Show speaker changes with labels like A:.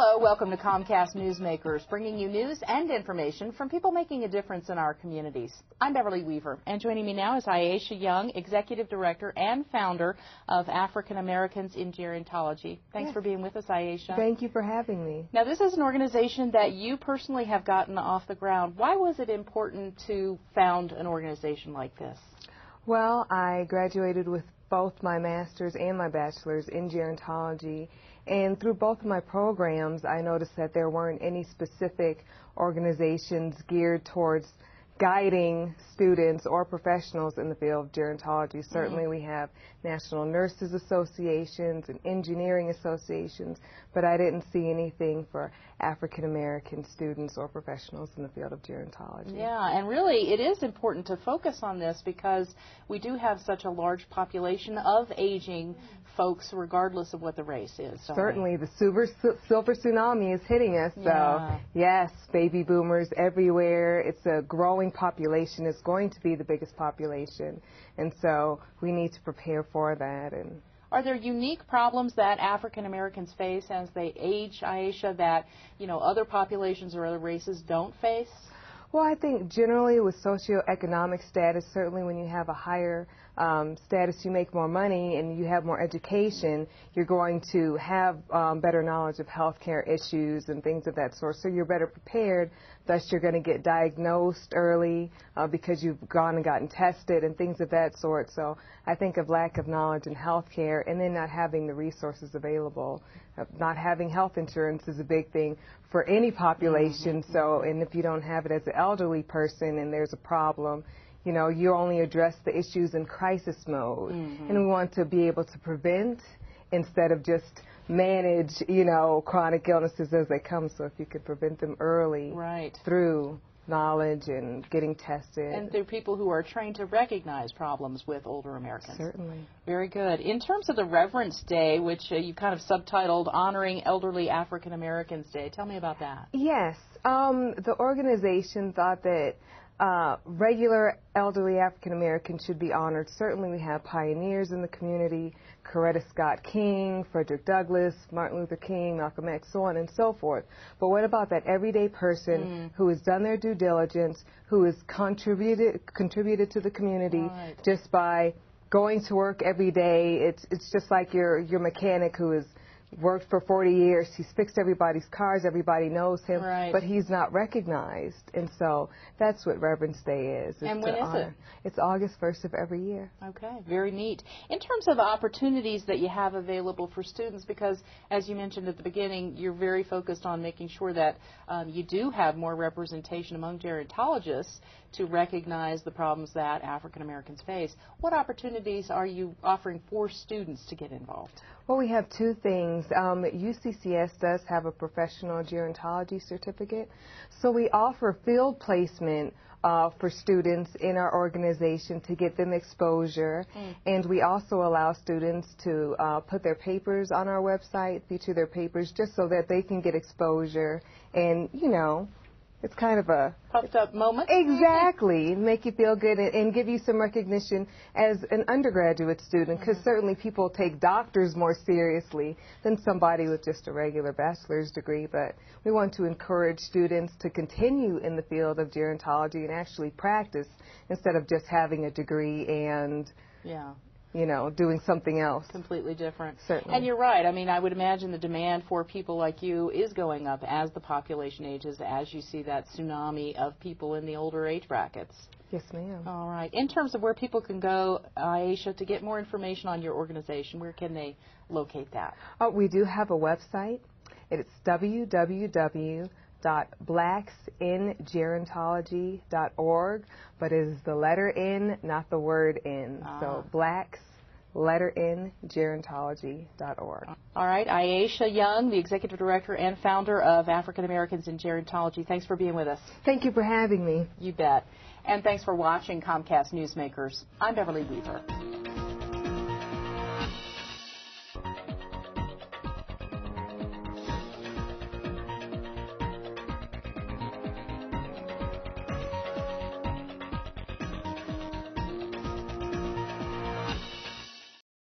A: Hello, welcome to Comcast Newsmakers, bringing you news and information from people making a difference in our communities. I'm Beverly Weaver, and joining me now is Aisha Young, Executive Director and Founder of African Americans in Gerontology. Thanks for being with us, Aisha.
B: Thank you for having me.
A: Now, this is an organization that you personally have gotten off the ground. Why was it important to found an organization like this?
B: Well, I graduated with both my master's and my bachelor's in gerontology, and through both of my programs I noticed that there weren't any specific organizations geared towards guiding students or professionals in the field of gerontology. Certainly we have National Nurses Associations and engineering associations, but I didn't see anything for African American students or professionals in the field of gerontology.
A: Yeah, and really it is important to focus on this because we do have such a large population of aging folks regardless of what the race is.
B: Certainly the silver tsunami is hitting us, so yes, baby boomers everywhere. It's a growing population. It's going to be the biggest population, and so we need to prepare for that. And
A: are there unique problems that African Americans face as they age, Aisha, that other populations or other races don't face?
B: Well, I think generally with socioeconomic status, certainly when you have a higher status, you make more money and you have more education, you're going to have better knowledge of healthcare issues and things of that sort. So you're better prepared, thus you're going to get diagnosed early because you've gone and gotten tested and things of that sort. So I think of lack of knowledge in healthcare and then not having the resources available. Not having health insurance is a big thing for any population. So, and if you don't have it as an elderly person and there's a problem, you only address the issues in crisis mode. And we want to be able to prevent instead of just manage, chronic illnesses as they come. So if you could prevent them early through knowledge and getting tested.
A: And through people who are trained to recognize problems with older Americans.
B: Certainly.
A: Very good. In terms of the Reverence Day, which you kind of subtitled Honoring Elderly African Americans Day, tell me about that.
B: Yes. The organization thought that regular elderly African Americans should be honored. Certainly we have pioneers in the community, Coretta Scott King, Frederick Douglass, Martin Luther King, Malcolm X, so on and so forth. But what about that everyday person who has done their due diligence, who has contributed to the community just by going to work every day? It's just like your mechanic who has worked for 40 years. He's fixed everybody's cars. Everybody knows him, but he's not recognized. And so that's what Reverence Day is.
A: And when is it?
B: It's August 1st of every year.
A: Okay, very neat. In terms of opportunities that you have available for students, because as you mentioned at the beginning, you're very focused on making sure that you do have more representation among gerontologists to recognize the problems that African Americans face. What opportunities are you offering for students to get involved?
B: Well, we have two things. UCCS does have a professional gerontology certificate, so we offer field placement for students in our organization to get them exposure, and we also allow students to put their papers on our website, feature their papers, just so that they can get exposure and, it's kind of a
A: puffed up moment.
B: Exactly. Make you feel good and give you some recognition as an undergraduate student, because certainly people take doctors more seriously than somebody with just a regular bachelor's degree. But we want to encourage students to continue in the field of gerontology and actually practice instead of just having a degree and doing something else.
A: Completely different.
B: Certainly.
A: And you're right. I mean, I would imagine the demand for people like you is going up as the population ages, as you see that tsunami of people in the older age brackets.
B: Yes, ma'am.
A: All right. In terms of where people can go, Aisha, to get more information on your organization, where can they locate that?
B: We do have a website. It's www.blacksingerontology.org, but it is the letter N, not the word N. So blacks, letter N, gerontology.org.
A: All right. Aisha Young, the Executive Director and Founder of African Americans in Gerontology. Thanks for being with us.
B: Thank you for having me.
A: You bet. And thanks for watching Comcast Newsmakers. I'm Beverly Weaver.